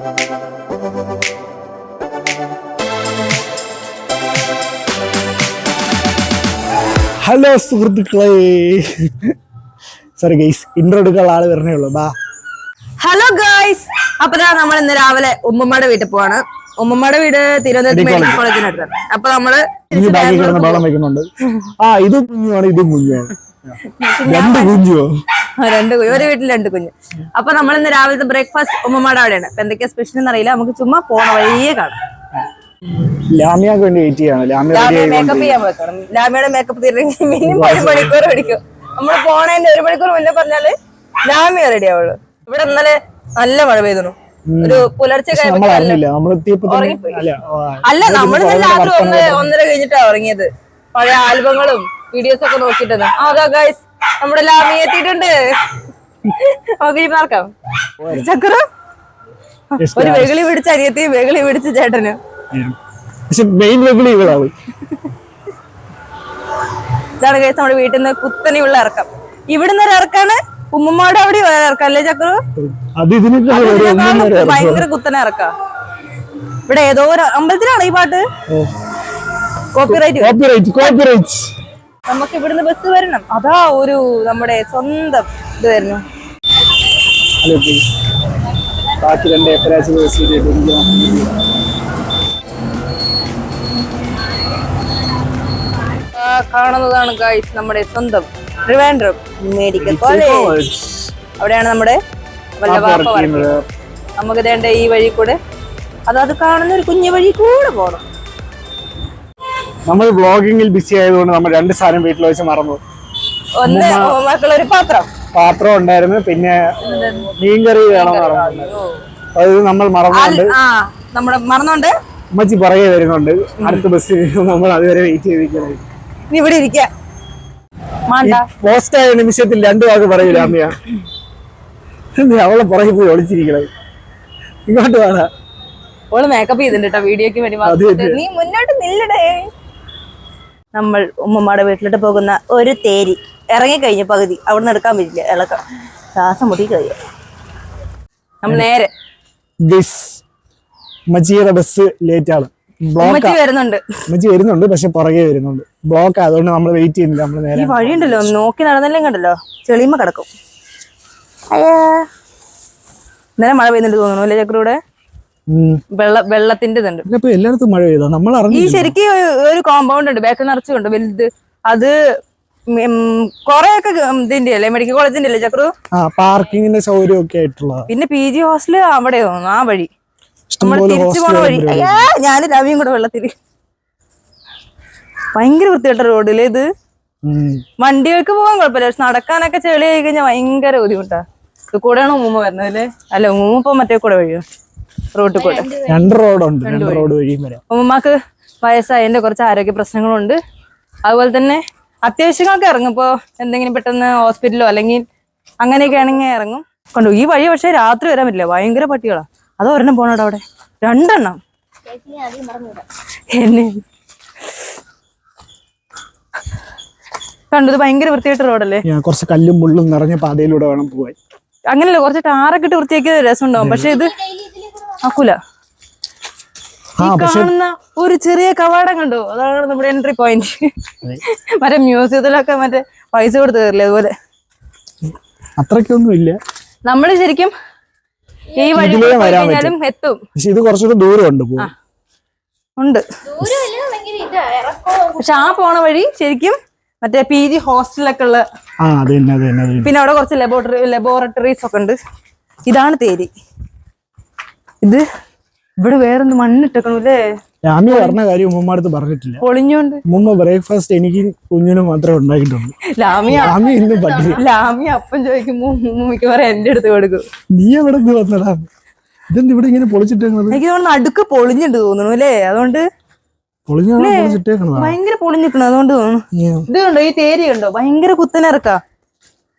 Hello സുഹൃത്തുക്കളെ, sorry guys, intro എടുക്കാനുള്ള ആള് വരണേ ഉള്ളൂ. ബാ. ഹലോ ഗൈസ്, അപ്പൊ നമ്മൾ ഇന്ന് രാവിലെ ഉമ്മമ്മയുടെ വീട്ടിൽ പോവാണ്. ഉമ്മമ്മയുടെ വീട് തിരുവനന്തപുരത്ത് മെഡിക്കൽ കോളേജിനടുത്താണ്. അപ്പൊ നമ്മള് ബഹളം വെക്കുന്നുണ്ട്. ഇതും കുഞ്ഞുമാണ്, ഇതും കുഞ്ഞുമാണ്, രണ്ട് കുഞ്ഞു, ഒരു വീട്ടിൽ രണ്ട് കുഞ്ഞു. അപ്പൊ നമ്മൾ ഇന്ന് രാവിലത്തെ ബ്രേക്ക്ഫാസ്റ്റ് ഉമ്മമ്മയുടെ അവിടെയാണ്. അപ്പൊ എന്തൊക്കെയാ സ്പെഷ്യൽ എന്നറിയില്ല, നമുക്ക് ചുമ്മാ പോണ വഴിയേ കാണാം. ലാമിയാക്ക് വേണ്ടി വെയിറ്റ് ചെയ്യണം. മേക്കപ്പ് ചെയ്യാൻ വെക്കണം. ലാമിയുടെ മേക്കപ്പ് തീർന്നെങ്കിൽ മിനിമം 1 മണിക്കൂർ പിടിക്കും. നമ്മള് പോണേന്റെ 1 മണിക്കൂർ മുന്നേ പറഞ്ഞാല് ലാമിയ റെഡി ആവുള്ളൂ. ഇവിടെ ഇന്നലെ നല്ല മഴ പെയ്തു. ഒരു പുലർച്ചെ അല്ല, നമ്മള് രാത്രി 1:30 കഴിഞ്ഞിട്ടാ ഉറങ്ങിയത്. പഴയ ആൽബങ്ങളും വീഡിയോസ് ഒക്കെ നോക്കിട്ടത്. അതാ ഗൈസ്, നമ്മുടെ ലാമിയ എത്തിയിട്ടുണ്ട്. നോക്കാം. ചക്കര ഒരു വെകിളി പിടിച്ച അനിയത്തി, വെകിളി പിടിച്ച ചേട്ടന്. ഇതാണ് ഗൈസ് നമ്മുടെ വീട്ടിൽ നിന്ന് കുത്തനെയുള്ള ഇറക്കം. ഇവിടുന്ന് ഒരു ഇറക്കാണ്, ഉമ്മമ്മയുടെ അവിടെ ഇറക്കാം അല്ലേ ചക്കരു? ഭയങ്കര കുത്തനെ ഇറക്ക. ഇവിടെ ഏതോ ഒരു അമ്പലത്തിലാണ് ഈ പാട്ട്. കോപ്പിറൈറ്റ്. നമുക്ക് ഇവിടുന്ന് ബസ് വരണം. അതാ ഒരു നമ്മുടെ സ്വന്തം ഇത് വരുന്നു. കാണുന്നതാണ് ഗൈസ് നമ്മുടെ സ്വന്തം ട്രിവാൻഡ്രം മെഡിക്കൽ കോളേജ്. അവിടെയാണ് നമ്മുടെ വല്ലവാപ്പ പറയുന്നത്. നമുക്ക് ഇതേണ്ട ഈ വഴി കൂടെ, അത് കാണുന്ന ഒരു കുഞ്ഞു വഴി കൂടെ പോകണം. നമ്മൾ വ്ളോഗിങ്ങിൽ ബിസി ആയതുകൊണ്ട് നമ്മൾ 2 സാധനം വീട്ടിൽ വെച്ച് മറന്നു. ഒന്ന് മക്കളൊരു പാത്രം ഉണ്ടായിരുന്നു, പിന്നെ മീൻകറി വേണം പറഞ്ഞു. അത് നമ്മൾ മറന്നോണ്ട് അമ്മച്ചി പുറകെ വരുന്നുണ്ട്. അടുത്ത ബസ് നമ്മൾ അതുവരെ വെയിറ്റ് ചെയ്തിരിക്കുന്നത്. ഇവിടെ ഇരിക്കാം. പോസ്റ്റായ നിമിഷത്തിൽ 2 വാക്ക് പറയൂല അമ്മയാ. അവളെ പുറകെ പോയി ഒളിച്ചിരിക്കണത്. ഇങ്ങോട്ട് വേണം. ഓള് മേക്കപ്പ് ചെയ്തിട്ടോ വീഡിയോക്ക് വേണ്ടി. നീ മുന്നോട്ട് നില്ലടേ. നമ്മൾ ഉമ്മമ്മയുടെ വീട്ടിലോട്ട് പോകുന്ന ഒരു തേരി ഇറങ്ങിക്കഴിഞ്ഞ പകുതി അവിടെ നിന്ന് എടുക്കാൻ പറ്റില്ല. ഇളക്കം ശ്വാസം മുട്ടി കഴിയും. നമ്മൾ നേരെ മച്ചിയുടെ ബസ് ലേറ്റ് ആണ്. വരുന്നുണ്ട്, പക്ഷെ പുറകെ വരുന്നുണ്ട്. ബ്ലോക്ക് അതുകൊണ്ട് നമ്മൾ വെയിറ്റ് ചെയ്യുന്നില്ല. നമ്മൾ നേരെ ഈ വഴിയുണ്ടല്ലോ, നോക്കി നടന്നല്ലേ കണ്ടല്ലോ, ചെളിമ കിടക്കും. ഇന്നലെ മഴ പെയ്യുന്നുണ്ട് തോന്നുന്നു അല്ലേ ചക്രൂടെ? വെള്ളത്തിന്റെ ഇതുണ്ട് എല്ലായിടത്തും മഴ പെയ്താ നമ്മൾ ഈ ശരിക്കും ഒരു കോമ്പൗണ്ട് ഉണ്ട്, ബാക്കിൽ നിറച്ചുണ്ട് വലുത്. അത് കൊറേയൊക്കെ ഇതിന്റെ അല്ലേ, മെഡിക്കൽ കോളേജിന്റെ അല്ലേ ചക്രു? പാർക്കിങ്ങിന്റെ സൗകര്യം ഒക്കെ ആയിട്ടുള്ള. പിന്നെ PG ഹോസ്റ്റല് അവിടെ തോന്നുന്നു. ആ വഴി നമ്മൾ തിരിച്ചു പോണ വഴി. ഞാനും രവിയും കൂടെ വെള്ളത്തിൽ. ഭയങ്കര വൃത്തികെട്ട റോഡില് ഇത്. വണ്ടികൾക്ക് പോകാൻ കുഴപ്പമില്ല, പക്ഷെ നടക്കാനൊക്കെ ചെളി ആയി കഴിഞ്ഞാൽ ഭയങ്കര ബുദ്ധിമുട്ടാ. ഇത് കൂടെയാണ് ഉമ്മ വരുന്നത് അല്ലേ? അല്ല, ഉമ്മ ഇപ്പൊ മറ്റേ കൂടെ വഴിയോ റോഡിൽ കൂടെ. 2 റോഡുണ്ട്. ഉമ്മമാക്ക് വയസ്സായതിന്റെ കുറച്ച് ആരോഗ്യ പ്രശ്നങ്ങളുണ്ട്. അതുപോലെ തന്നെ അത്യാവശ്യങ്ങൾക്ക് ഇറങ്ങും. ഇപ്പൊ എന്തെങ്കിലും പെട്ടെന്ന് ഹോസ്പിറ്റലോ അല്ലെങ്കിൽ അങ്ങനെയൊക്കെ ആണെങ്കിൽ ഇറങ്ങും. കണ്ടു ഈ വഴി. പക്ഷെ രാത്രി വരാൻ പറ്റില്ല, ഭയങ്കര പട്ടികളാ. അതോ ഒരെണ്ണം പോണോ അവിടെ? 2 എണ്ണം. എന്നെ കണ്ടത് ഭയങ്കര വൃത്തിയായിട്ട് റോഡല്ലേ? കുറച്ച് കല്ലും മുള്ളും നിറഞ്ഞ പാതയിലൂടെ വേണം പോവാൻ. അങ്ങനെയല്ല, കുറച്ച് ടാറൊക്കെ ഇട്ട് വൃത്തിയാക്കിയ രസം ഉണ്ടാവും. പക്ഷെ ഇത് ആക്കൂല. കാണുന്ന ഒരു ചെറിയ കവാടം കണ്ടോ, അതാണ് നമ്മുടെ എൻട്രി പോയിന്റ്. മറ്റേ മ്യൂസിയത്തിലൊക്കെ മറ്റേ പൈസ കൊടുത്ത് കയറില്ലേ, അതുപോലെ. അത്രക്കൊന്നും ഇല്ല. നമ്മള് ശരിക്കും ഈ വഴി കഴിഞ്ഞാലും എത്തും. പക്ഷെ ഇത് കുറച്ചുകൂടെ ദൂരം ഉണ്ട്. പക്ഷെ ആ പോണ വഴി ശരിക്കും മറ്റേ PG ഹോസ്റ്റലൊക്കെ ഉള്ള. പിന്നെ അവിടെ കുറച്ച് ലബോറട്ടറീസ് ഒക്കെ ഉണ്ട്. ഇതാണ് തേരി. ഇത് ഇവിടെ വേറൊന്ന് മണ്ണിട്ടേക്കണല്ലേ? പറഞ്ഞ കാര്യം ഉമ്മടുത്ത് പറഞ്ഞിട്ടില്ല. പൊളിഞ്ഞോണ്ട് ഉമ്മ ബ്രേക്ക്ഫാസ്റ്റ് എനിക്ക് കുഞ്ഞിനും മാത്രമേ ഉണ്ടാക്കിയിട്ടുള്ളൂ. ലാമി അപ്പം ചോദിക്കുമ്പോ മിക്കവാറും എന്റെ അടുത്ത് കൊടുക്കും. നീ എവിടെ വന്നടാ? ഇതെന്ത് ഇവിടെ ഇങ്ങനെ പൊളിച്ചിട്ടേക്കുന്നത്? എനിക്ക് തോന്നുന്നു അടുക്ക് പൊളിഞ്ഞിട്ട് തോന്നുന്നു അല്ലേ? അതുകൊണ്ട് ഭയങ്കര പൊളിഞ്ഞിട്ടുണ്ട്, അതുകൊണ്ട് തോന്നുന്നു. ഇത് കണ്ടോ, ഈ തേരി കണ്ടോ, ഭയങ്കര കുത്തനിറക്കാ.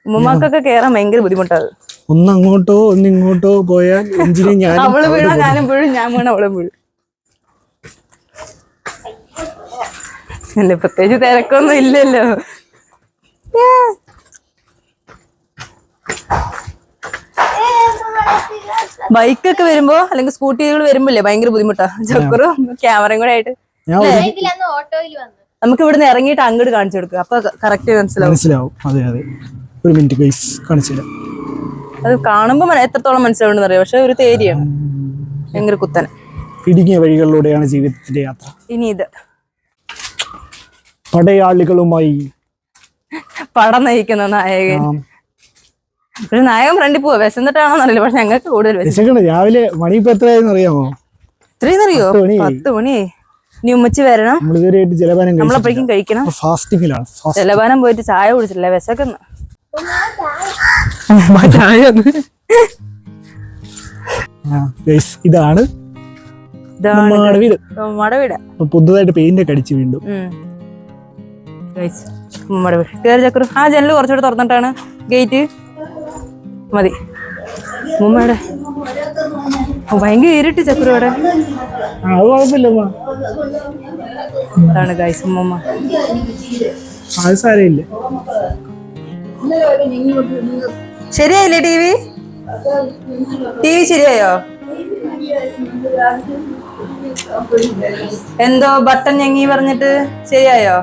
ഉമ്മമാക്കൊക്കെ കേറാൻ ഭയങ്കര ബുദ്ധിമുട്ടാണ്. ഒന്നങ്ങോട്ടോ ഒന്നിങ്ങോട്ടോ പോയാൽ അവള് വീണ ഞാനും വീഴും, ഞാൻ വീണ അവളും വീഴും. അല്ലേ, പ്രത്യേകിച്ച് തിരക്കൊന്നും ഇല്ലല്ലോ. ബൈക്കൊക്കെ വരുമ്പോ അല്ലെങ്കിൽ സ്കൂട്ടികൾ വരുമ്പോല്ലേ ഭയങ്കര ബുദ്ധിമുട്ടാ. ചക്കറും ക്യാമറയും കൂടെ ആയിട്ട് നമുക്ക് ഇവിടുന്ന് ഇറങ്ങിയിട്ട് അങ്ങോട്ട് കാണിച്ചു കൊടുക്കുക. അപ്പൊ കറക്റ്റ് മനസ്സിലാവും. അതെ അതെ, ഒരു മിനിറ്റ് ഗൈസ് കാണിച്ചില്ല. അത് കാണുമ്പോ എത്രത്തോളം മനസ്സിലാവുണ്ടെന്ന് അറിയാം. പക്ഷെ ഒരു തേരിയാണ്, ഭയങ്കര കുത്തനെ. ഇടുങ്ങിയ വഴികളിലൂടെയാണ് ജീവിതത്തിന്റെ യാത്ര. ഇനി ഇത് പടയാളികളുമായി പടം നയിക്കുന്ന നായകൻ. ഒരു നായകൻ ഫ്രണ്ടിൽ പോവാ. വിശന്നിട്ടാണോന്ന് അറിയില്ല, പക്ഷെ ഞങ്ങൾക്ക് കൂടുതൽ വിശക്കണം. രാവിലെ മണി ഇപ്പൊ എത്രയായെന്ന് അറിയാമോ? ഇത്രയും അറിയോ? 10 മണിയായി. ഇനി ഉമ്മച്ചി വരണം, നമ്മളപ്പോഴേക്കും കഴിക്കണം. ഫാസ്റ്റിംഗിലാണ്. ജലപാനം പോയിട്ട് ചായ കുടിച്ചില്ല, വിശക്കുന്നു. ഇതാണ് നമ്മുടെ വീട്. പുതുതായിട്ട് പെയിന്റ് ഒക്കെ അടിച്ച് വീണ്ടും കേറി ചക്കru. ആ ജനല് കുറച്ചുകൂടെ തുറന്നിട്ടാണ് ഗേറ്റ് മതി. മുമ്മയുടെ ഭയങ്കര ഇരുട്ട് ചക്കru അവിടെ. അതാണ് ഗൈസ് മുമ്മ. ശരിയായില്ലേ ടി വി ശരിയായോ? എന്തോ ബട്ടൺ ഞങ്ങി പറഞ്ഞിട്ട് ശരിയായോ?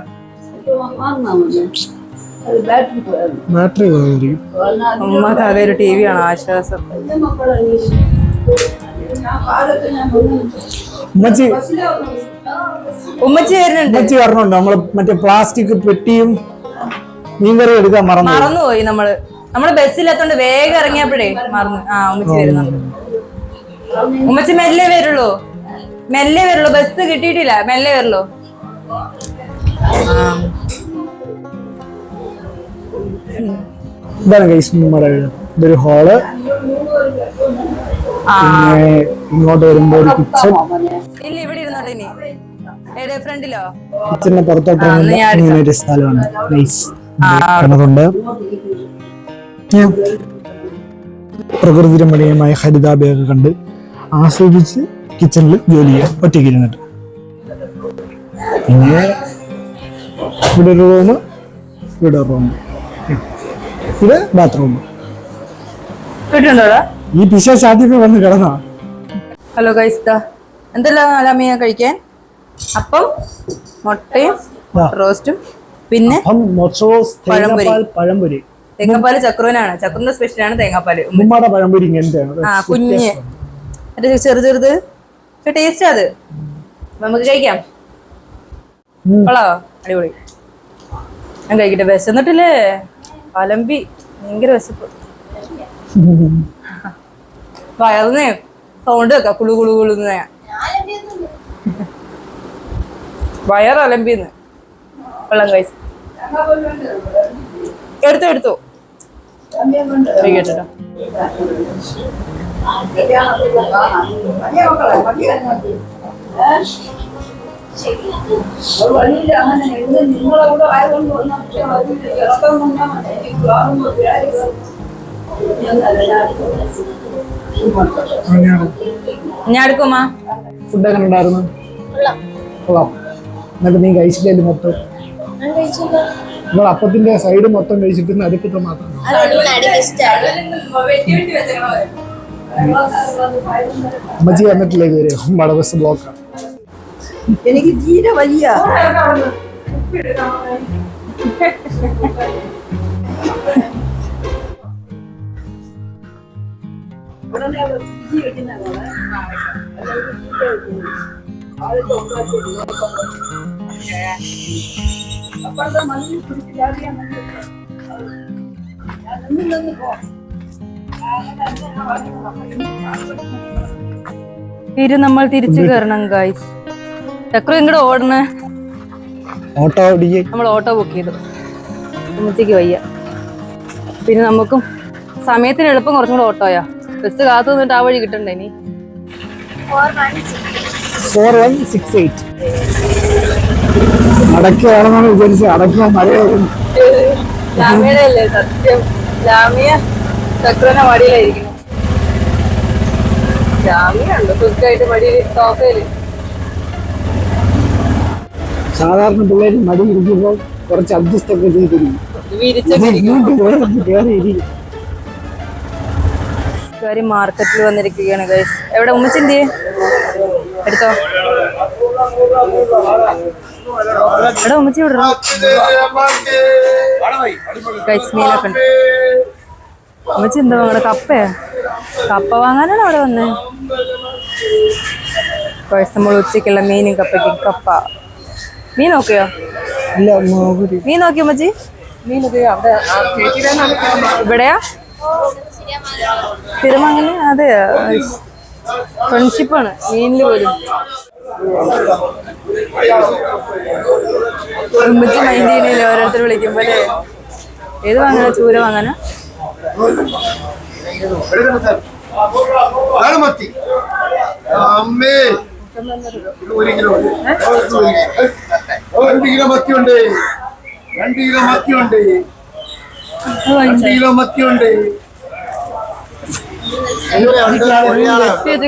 ഉമ്മക്ക് ആകെ ഒരു ടി വി ആണ് ആശ്വാസം. ഉമ്മച്ചി വരുന്നുണ്ട്. നമ്മള് മറ്റേ പ്ലാസ്റ്റിക് പെട്ടിയും മീൻകറി എടുക്കാൻ മറന്നുപോയി. നമ്മള് ബസ്സിലെത്തോണ്ട് വേഗം ഇറങ്ങിയപ്പോഴേ മറന്നു. ഉമ്മച്ചി വരുന്നുണ്ട്. ഉമ്മച്ചി മെല്ലെ വരുള്ളൂ. ബസ് കിട്ടിയിട്ടില്ല, മെല്ലെ വരുള്ളൂ. ഇതാണ് ഗൈസ് നമ്മുടെ ഇതൊരു ഹാള്. ഇങ്ങോട്ട് വരുമ്പോ ഒരു കിച്ചൺ. ഇവിടെ ഇരുന്നോട്ടെ. ഇനി ഫ്രണ്ടിലോ കിച്ചണിന്റെ പുറത്തോട്ട് ഇങ്ങനെ ഒരു സ്ഥലമാണ്. നൈസ് കിണറുണ്ട്. പ്രകൃതി രമണീയമായ ഹരിതാഭയൊക്കെ കണ്ട് ആസ്വദിച്ച് കിച്ചണിൽ ജോലി ചെയ്യാം ഒറ്റയ്ക്ക് ഇരുന്നിട്ട്. പിന്നെ ഇവിടെ ഒരു റൂം, ഇവിടെ ഒരു റൂം, ഇത് ബാത്റൂം. ഈ പിശാച് ആദ്യമേ വന്ന് കിടന്നാ. ഹലോ ഗൈസ്, എന്തെല്ലാം അലാമിയ കഴിക്കാൻ? അപ്പം, മുട്ടയും റോസ്റ്റും, പിന്നെ പഴംപൊരി. തേങ്ങാപ്പാല് ചക്രുവിനാണ്. ചക്രുവിന്റെ സ്പെഷ്യലാണ് തേങ്ങാപ്പാല്. ഉമ്മയുടെ പഴംപൊരി ഇങ്ങനത്തെയാണ്. കുഞ്ഞ് ചെറുത് ടേസ്റ്റ്. അത് നമുക്ക് കഴിക്കാം. കൊള്ളാവോ? അടിപൊളി. ഞാൻ കഴിക്കട്ടെ. വിശന്നിട്ടില്ലേ? അലമ്പി ഭയങ്കര വിശപ്പ്. വയറിന് സൗണ്ട് വെക്കാം, കുളു കുളു കുളുന്ന. വയറലമ്പിന്ന്. വെള്ളം കഴിച്ചു. എടുത്തു കേട്ടോ. ഞാൻ എടുക്കുമാ. ഫുഡൊക്കെ ഉണ്ടായിരുന്നു. കൊള്ളാം. എന്നിട്ട് നീ കഴിച്ചില്ലേ മൊത്തം? നിങ്ങൾ അപ്പത്തിന്റെ സൈഡ് മൊത്തം കഴിച്ചിട്ട് നടുക്കത്തെ മാത്രം. അമ്മച്ചി വന്നിട്ടില്ലേ ഇതുവരെ? ഉമ്മയുടെ ബസ് ബ്ലോക്കാണ്. എനിക്ക് തീരെ വലിയ നമ്മൾ തിരിച്ചു കയറണം ഗൈസ്. ചക്രു ഇങ്ങോട്ട് ഓടണേ. നമ്മൾ ഓട്ടോ ബുക്ക് ചെയ്തു. ഉമ്മച്ചിക്ക് വയ്യ. പിന്നെ നമുക്കും സമയത്തിന് എളുപ്പം കുറച്ചും കൂടെ ഓട്ടോയാ. ബസ് കാത്തു നിന്നിട്ട് ആ വഴി കിട്ടണ്ടേ. ഇനി 4168 അടയ്ക്കാണെന്നാണ് വിചാരിച്ചത്. അടയ്ക്കാൻ മഴയായിരുന്നു. ജാമ്യയുടെ അല്ലേ സത്യം. ജാമ്യ ചക്രനെ മടിയിലായിരിക്കണം. ജാമ്യുണ്ട് സുഖമായിട്ട് മടിയിൽ സോഫയില്. സാധാരണ പിള്ളേര് മടി ഇരിക്കുമ്പോൾ കുറച്ച് അഡ്ജസ്റ്റ് ഒക്കെ ചെയ്തിരിക്കും. കൂട്ടുകാരി മാർക്കറ്റിൽ വന്നിരിക്കുകയാണ് ഗൈസ്. എവിടെ ഉമ്മച്ചിന്റെ എടുത്തോ. എടാ ഉമ്മച്ചി വിടറോ ഗൈസ്. മീനൊക്കെ ഉണ്ട്. ഉമ്മച്ചി എന്താ വാങ്ങണ? കപ്പയാ? കപ്പ വാങ്ങാനാണ് അവിടെ വന്നേ. ഗൈസ് നമ്മൾ ഉച്ചയ്ക്കുള്ള മീനും കപ്പയ്ക്കും. കപ്പ മീൻ നോക്കിയോ? മീൻ നോക്കിയോ ഉമ്മച്ചി? ഇവിടെയാ തിരുമങ്ങനെ? അതെ, ഫ്രണ്ട്ഷിപ്പാണ് മീനില് പോലും. ഉമ്മച്ചി മൈൻഡ് ചെയ്യണില്ല ഓരോരുത്തർ വിളിക്കുമ്പോ അല്ലേ. ഏത് വാങ്ങാനാ? ചൂര വാങ്ങാനാ?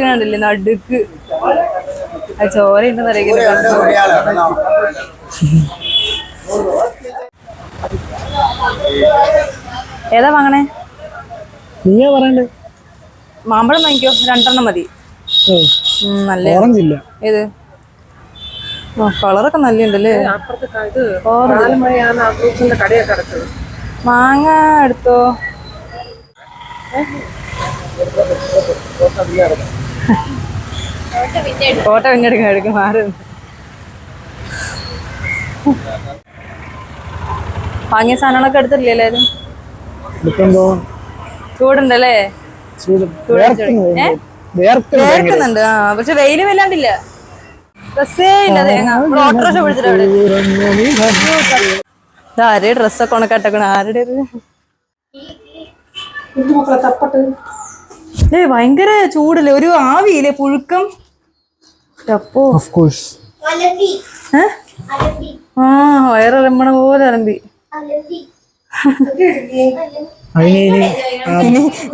കണ്ടില്ലേ നടുക്ക് ആ ചോര ഉണ്ടെന്ന് അറിയിക്കുന്നത്. ഏതാ വാങ്ങണേ? നീയാ പറയണ്ടേ? മാമ്പഴം വാങ്ങിക്കോ, 2 മതി. നല്ല ഏത്? കളറൊക്കെ നല്ലുണ്ടല്ലേ. മാങ്ങ എടുത്തോ. ഫോട്ടോ പിന്നെടുക്കും. എടുക്കും മാറി. വാങ്ങിയ സാധനങ്ങളൊക്കെ എടുത്തില്ലേ എല്ലാരും? ചൂടുണ്ടല്ലേ? വേർക്കുന്നുണ്ട്. ആ പക്ഷെ വെയില് വല്ലാണ്ടില്ല. ഓട്ടോറിക്ഷ പിടിച്ചിട്ട് ആരെ ഡ്രസ്സൊക്കെ ഉണക്കട്ടക്കണ ആരുടെ? ഭയങ്കര ചൂടല്ലേ, ഒരു ആവിയില്ലേ, പുഴുക്കം. ആ വയറിളമ്പണ പോലെ ഇറമ്പി.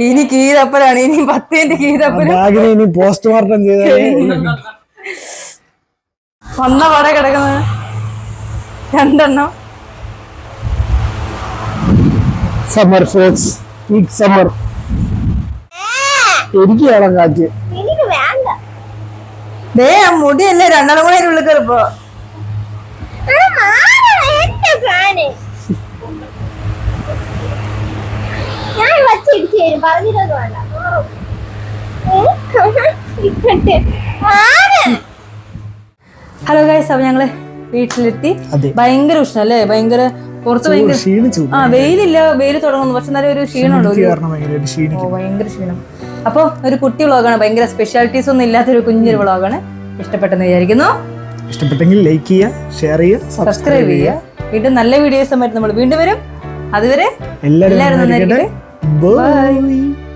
ഇനി കീതപ്പലാണ്. ഇനി 10 കീതപ്പല് പോസ്റ്റ്മോർട്ടം ചെയ്ത വന്ന പാടെ കിടക്കുന്നത് 2 സമ്മർ ഫ്രൂട്ട്സ്. സമ്മർ എനിക്ക് വേണം കാറ്റ്. ദേ മുടിയല്ലേ 2 കൂടെ ഉള്ളിൽ കയറിപ്പോ. ഹലോ ഗൈസ്, അപ്പൊ ഞങ്ങള് വീട്ടിലെത്തി. ഭയങ്കര ഉഷ്ണം അല്ലേ? ഭയങ്കര പുറത്ത് ഭയങ്കര വെയിലില്ല, വെയിൽ തുടങ്ങുന്നു. പക്ഷെ എന്നാലും ഒരു ക്ഷീണമുണ്ട്. ഭയങ്കര ക്ഷീണം. അപ്പൊ ഒരു കുട്ടി വ്ളോഗാണ്, ഭയങ്കര സ്പെഷ്യാലിറ്റീസ് ഒന്നും ഇല്ലാത്തൊരു കുഞ്ഞൊരു വ്ളോഗാണ്. ഇഷ്ടപ്പെട്ടെന്ന് വിചാരിക്കുന്നു. ഇഷ്ടപ്പെട്ടെങ്കിൽ ലൈക്ക് ചെയ്യുക, ഷെയർ ചെയ്യുക, സബ്സ്ക്രൈബ് ചെയ്യുക. വീണ്ടും നല്ല വീഡിയോസുമായിട്ട് നമ്മൾ വീണ്ടും വരും. അതുവരെ എല്ലാവരും നന്നായിരിക്കട്ടെ. ബൈ.